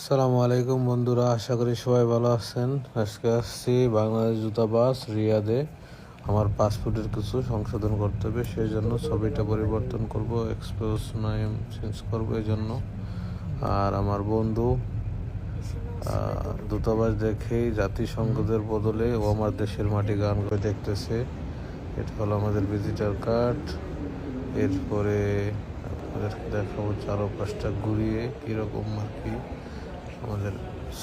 আসসালামু আলাইকুম বন্ধুরা, আশা করি সবাই ভালো আছেন। আজকে আসছি বাংলাদেশ দূতাবাস রিয়াদে। আমার পাসপোর্টের কিছু সংশোধন করতে হবে, সেই জন্য ছবিটা পরিবর্তন করব, এক্সপোজ নাম চেঞ্জ করবো এই জন্য। আর আমার বন্ধু দূতাবাস দেখেই জাতিসংঘদের বদলে ও আমার দেশের মাটি গান করে দেখতেছে। এটা হলো আমাদের ভিজিটার কার্ড। এরপরে আপনাদেরকে দেখাবো চারপাশটা ঘুরিয়ে কীরকম আর কি আমাদের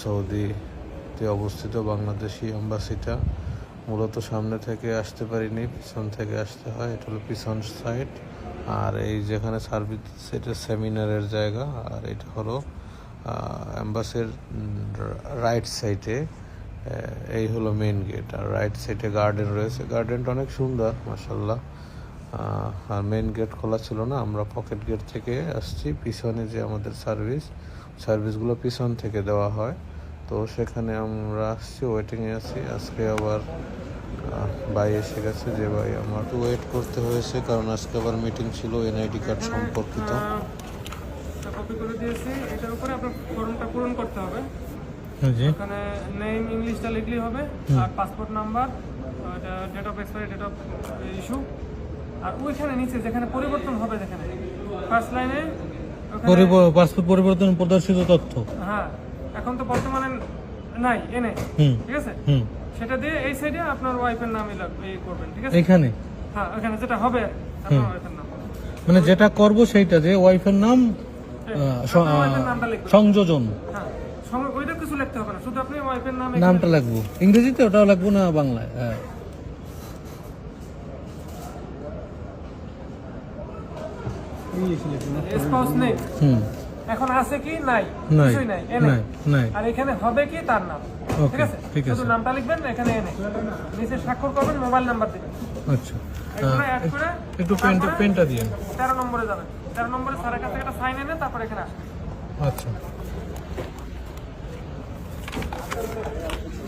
সৌদিতে অবস্থিত বাংলাদেশি এম্বাসিটা। মূলত সামনে থেকে আসতে পারিনি, পিছন থেকে আসতে হয়। এটা হলো পিছন সাইড। আর এই যেখানে সার্ভিস, এটা সেমিনারের জায়গা। আর এটা হলো এম্বাসির রাইট সাইডে, এই হলো মেন গেট। আর রাইট সাইডে গার্ডেন রয়েছে, গার্ডেনটা অনেক সুন্দর মাশাআল্লাহ। আর মেন গেট খোলা ছিল না, আমরা পকেট গেট থেকে আসছি। পিছনে যে আমাদের সার্ভিসগুলো পিছন থেকে দেওয়া হয়, তো সেখানে আমরা আসছি, ওয়েটিংয়ে আছি। আজকে আবার ভাই এসে গেছে, যে ভাই আমার একটু ওয়েট করতে হয়েছে, কারণ আজকে আবার মিটিং ছিল এনআইডি কার্ড সম্পর্কিত। কপি করে দিয়েছি, এটার উপরে আপনার ফর্মটা পূরণ করতে হবে। এখানে নেম ইংলিশটা লিখলেই হবে, আর passport number, date of expiry, date of issue. আর ওইখানে নিচে যেখানে পরিবর্তন হবে, যেখানে ফার্স্ট লাইনে পাসপোর্ট পরিবর্তন প্রদর্শিত তথ্য, হ্যাঁ এখন তো বর্তমানে নাই এনে, ঠিক আছে, সেটা দিয়ে এই সাইডে আপনার ওয়াইফের নামই লাগবে, এই করবেন, ঠিক আছে। এখানে হ্যাঁ এখানে যেটা হবে আপনার ওয়াইফের নাম, মানে যেটা করব সেইটা যে ওয়াইফের নাম সংযোজন, হ্যাঁ সঙ্গে ওইটা কিছু লিখতে হবে না, শুধু আপনি ওয়াইফের নামটা লাগবো। ইংরেজিতে ওটাও লাগবো না বাংলায়? হ্যাঁ, স্পাউস নেই, এখন আছে কি নাই, কিছুই নাই, নাই। আর এখানে হবে কি তার নাম, ঠিক আছে, শুধু নামটা লিখবেন, এখানে এনে নিচে স্বাক্ষর করবেন, মোবাইল নাম্বার দিবেন। আচ্ছা, এগুলো অ্যাড করে একটু পেনটা দিয়ে 13 নম্বরে যাবেন। 13 নম্বরে স্যারের কাছে একটা সাইন এনে তারপর এখানে আসবেন। আচ্ছা।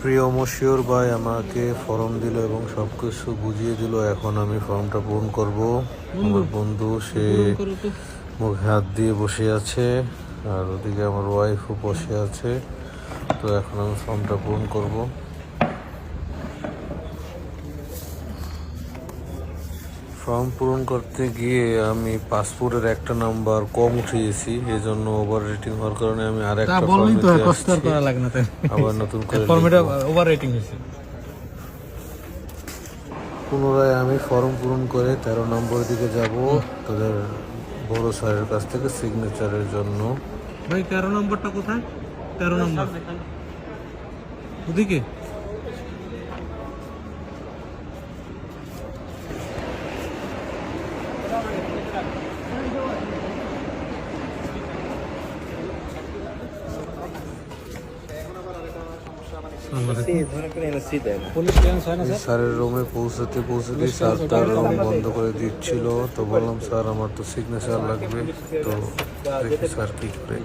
প্রিয় মশিউর ভাই আমাকে ফর্ম দিল এবং সব কিছু বুঝিয়ে দিল। এখন আমি ফর্মটা পূরণ করব। আমার বন্ধু সে মুখে হাত দিয়ে বসে আছে, আর ওদিকে আমার ওয়াইফও বসে আছে। তো এখন আমি ফর্মটা পূরণ করব। ফর্ম পূরণ করতে গিয়ে আমি পাসপোর্টের একটা নাম্বার কম উঠিয়েছি, এই জন্য ওভার রেটিং হওয়ার কারণে আমি আরেকটা আবার নতুন করে পুনরায় আমি ফর্ম পূরণ করে 13 নম্বরের দিকে যাব, তাদের বড় স্যারের কাছ থেকে সিগনেচারের জন্য। ভাই 13 নম্বরটা কোথায়? 13 নম্বর ওদিকে। স্যারের রুমে পৌঁছতে স্যার তার রুম বন্ধ করে দিচ্ছিল। তো বললাম, স্যার আমার তো সিগনেচার লাগবে, তো দেখি স্যার কি করে।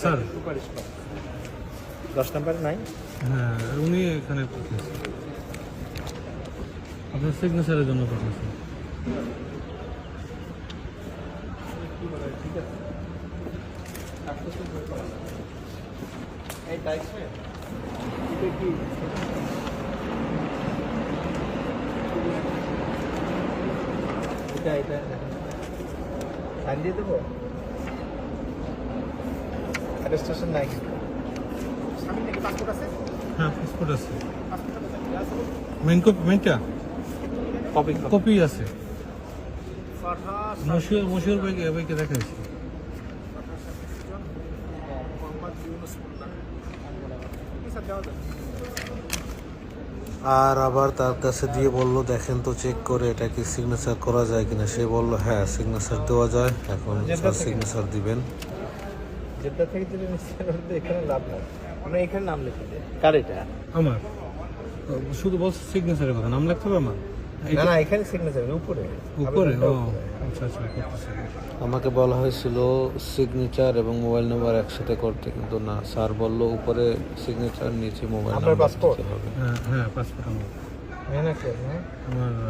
স্যার 10 নাম্বার নাই, হ্যাঁ উনি এখানে আপনার সিগনেচারের জন্য পাঠিয়েছেন। এটা সাইন দিয়ে দেবো। রেজিস্ট্রেশন নাই, পাসপোর্ট আছে? হ্যাঁ পাসপোর্ট আছে, মেনটা কপি আছে। মশিউর ভাইকে দেখাইছি। আর আবার তার কাছে দিয়ে বলল, দেখেন তো চেক করে এটা কি সিগনেচার করা যায় কিনা। সে বলল হ্যাঁ সিগনেচার দেওয়া যায়। এখন স্যার সিগনেচার দিবেন। যেটা থেকে যদি এখানে লাভ নাই, আমরা এখানে নাম লিখে দিই। কার এটা? আমার শুধু বলছে সিগনেচারের কথা, নাম লিখতে হবে আমার? না এখানে সিগনেচার উপরে। ও আচ্ছা আচ্ছা। আমাকে বলা হয়েছিল সিগনেচার এবং মোবাইল নাম্বার একসাথে করতে, কিন্তু না, স্যার বলল উপরে সিগনেচার, নিচে মোবাইল নাম্বার দিতে হবে। হ্যাঁ পাসপোর্ট আমার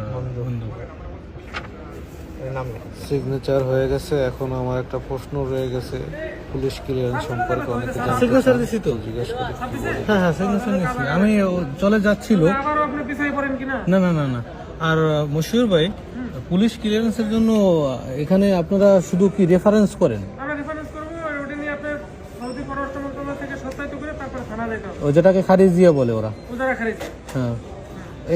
আমার বন্ধু। নাম লেখা। সিগনেচার হয়ে গেছে। এখন আমার একটা প্রশ্ন রয়ে গেছে, পুলিশ ক্লিয়ারেন্স সম্পর্কে অনেকে জানতে সিগনেচার চান। দিছি তো। জিজ্ঞেস করি কি বলে। হ্যাঁ হ্যাঁ সিগনেচার নিচ্ছি আমি। ও চলে যাচ্ছিল। আবারও আপনি পিছিয়ে পড়েন কিনা? না না না না। আর মশিউর ভাই, পুলিশ ক্লিয়ারেন্সের জন্য এখানে আপনারা শুধু কি রেফারেন্স করেন? আমরা রেফারেন্স করবো, ওটা নিয়ে আপনার সৌদি পররাষ্ট্র মন্ত্রণালয় থেকে সত্যায়িত করে তারপরে থানা যেতে হবে। ও যেটাকে খারিজ দিয়ে বলে ওরা। ওজারা খারিজ। হ্যাঁ,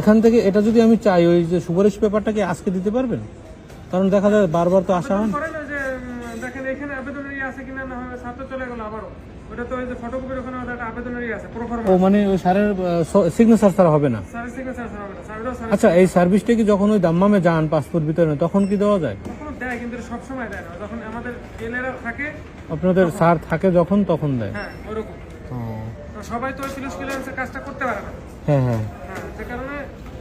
এখান থেকে এটা যদি আমি চাই, ওই যে সুপারিশ পেপারটাকে আজকে দিতে পারবেন? কারণ দেখা যায় বারবার তো আসা হয় না। করেন ওই যে দেখেন এখানে আবেদনের আছে কিনা, না হয় স্যার তো চলে গেল আবারও। ওটা তো ওই যে ফটোকপির ওখানে ওটা একটা আবেদনের আছে প্রোফর্মা। ও মানে ওই স্যারের সিগনেচার ছাড়া হবে না? স্যারের সিগনেচার হবে না, স্যারেরও স্যার আচ্ছা, এই সার্ভিসটা কি যখন ওই দাম্মামে যান পাসপোর্ট বিতরণে তখন কি দেওয়া যায়? কখনো দেয় কিন্তু সব সময় দেয় না, যখন আমাদের এলএরা থাকে। আপনাদের স্যার থাকে যখন তখন দেয়? হ্যাঁ ওরকম। ও, তো সবাই তো ওই পুলিশ ক্লিয়ারেন্সের কাজটা করতে পারে না। হ্যাঁ হ্যাঁ। হ্যাঁ, যে কারণে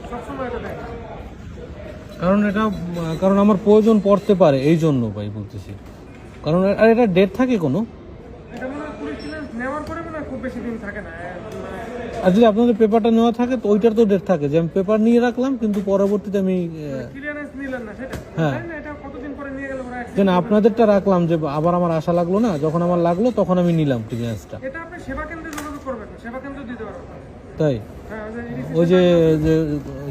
সবসময় এটা দেয়। কারণ আমার প্রয়োজন পড়তে পারে, এই জন্য ভাই বলতেছি। কারণ আর এটা ডেট থাকে কোনো? এটা মনে হয় পুলিশ ক্লিয়ারেন্স নেওয়ার পরে মনে হয় খুব বেশি দিন থাকে না। আর যদি আপনাদের পেপারটা নেওয়া থাকে তো ওইটার তো ডেট থাকে, যে আমি পেপার নিয়ে রাখলাম কিন্তু পরবর্তীতে আমি ক্লিয়ারেন্স নিলেন না সেটা। হ্যাঁ। জানি না এটা কতদিন পরে নিয়ে গেল ওরা। যেন আপনাদেরটা রাখলাম, যে আবার আমার আশা লাগলো না, যখন আমার লাগলো তখন আমি নিলাম ক্লিয়ারেন্সটা। এটা আপনি সেবা কেন্দ্রে যোগাযোগ করবেন, সেবা কেন্দ্র দিতে পারবেন। তাই হ্যাঁ, ওই যে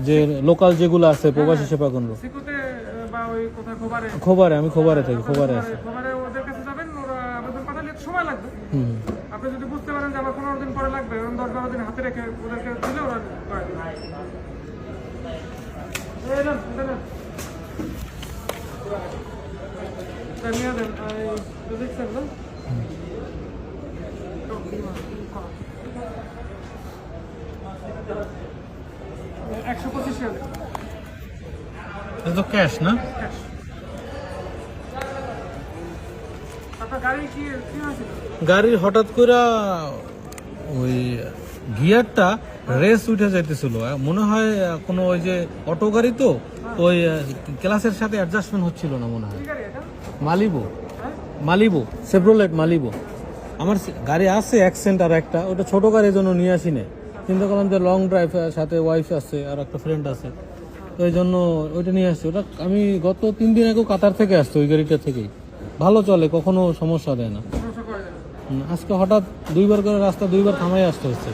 যে লোকাল যেগুলো আছে প্রবাসী সেবা কেন্দ্র, সিকুতে বা ওই কোথায় খবরে খোবারে, আমি খোবারে থাকি, খোবারে আছে। খবরে ওদের কাছে যাবেন, ওরা আবেদন পাঠালে একটু সময় লাগবে। হুম। আপনি যদি বুঝতে পারেন যে আমার 15 দিন পরে লাগবে, এবং 10-12 দিন হাতে রেখে ওদেরকে দিলে ওরা করে দেবে। এই নেন, এটা নেন। এটা নিয়ে দেন, এই দেখছেন না? 125 টাকা দেন। এটা তো ক্যাশ না? Cash। আপনার গাড়ি কি হয়েছিল? গাড়ির হঠাৎ করে ওই গিয়ারটা রেস উঠে যাইতেছিল, মনে হয় কোনো ওই যে অটো গাড়ি তো ওই ক্লাসের সাথে অ্যাডজাস্টমেন্ট হচ্ছিল না মনে হয়। কি গাড়ি এটা? মালিবো, হ্যাঁ? মালিবো, সেভ্রোলেট মালিবো। আমার গাড়ি আছে অ্যাক্সেন্ট আর একটা, ওটা ছোট গাড়ির জন্য নিয়ে আসি না, চিন্তা করলাম যে লং ড্রাইভ, সাথে ওয়াইফ আছে আর একটা ফ্রেন্ড আছে, তো এই জন্য ওইটা নিয়ে আসছি। ওটা আমি গত 3 দিন আগেও কাতার থেকে আসছি, ওই গাড়িটা থেকেই ভালো চলে, কখনো সমস্যা দেয় না। সমস্যা করে দেন। আজকে হঠাৎ 2বার করে রাস্তা 2বার থামাই আসতে হচ্ছে।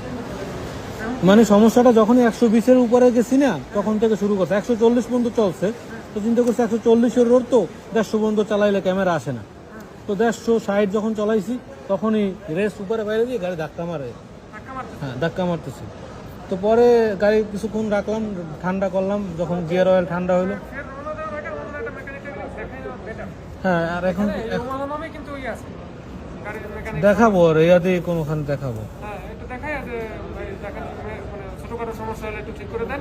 মানে সমস্যাটা যখনই 120-এর উপরে গেছি না, তখন থেকে শুরু করছে। 140 পর্যন্ত চলছে, তো চিন্তা করছি 140-এর রোড তো 150 পর্যন্ত চালাইলে ক্যামেরা আসে না, তো 160 যখন চলাইছি তখনই রেস উপরে বাইরে দিয়ে গাড়ি ধাক্কা মারে। ধাক্কা মারতে। হ্যাঁ, ধাক্কা মারতেছি। তো পরে গাড়ি কিছুক্ষণ রাখলাম, ঠান্ডা করলাম, যখন গিয়ার অয়েল ঠান্ডা হলো। ফের রওনা দেওয়ার আগে অন্য একটা মেকানিককে দেখাই দেওয়া better। হ্যাঁ, আর এখন আমার নামে কিন্তু ওই আছে গাড়ির মেকানিক। দেখাবো, আর ইয়াতে কোনোখানে দেখাবো। হ্যাঁ, একটু দেখাই যে ভাই দেখেন, মানে ছোটখাটো সমস্যা হলে একটু ঠিক করে দেন।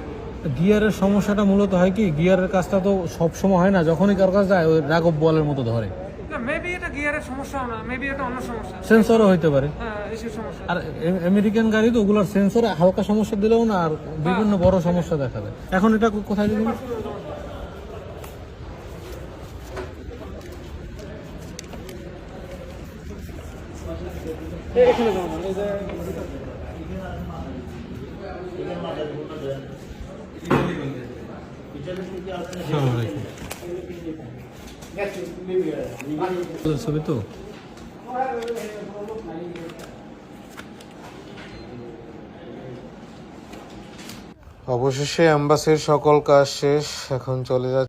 গিয়ারের সমস্যাটা মূলত হয় কি, গিয়ারের কাজটা তো সব সময় হয় না, যখনই কার কাছে যায় ওই রাঘব বলের মতো ধরে। না, মেবি এটা গিয়ারের সমস্যা না, মেবি এটা অন্য সমস্যা। সেন্সরও হইতে পারে। হ্যাঁ, এসব সমস্যা। আর আমেরিকান গাড়ি তো ওগুলোর সেন্সরে হালকা সমস্যা দিলেও না, আর বিভিন্ন বড় সমস্যা দেখা দেয়। এখন এটা কোথায় দিবি? এখানে যাবো না, এই যে ছবি তো অবশেষে অ্যাম্বাসির সকল কাজ শেষ, এখন চলে যাচ্ছে।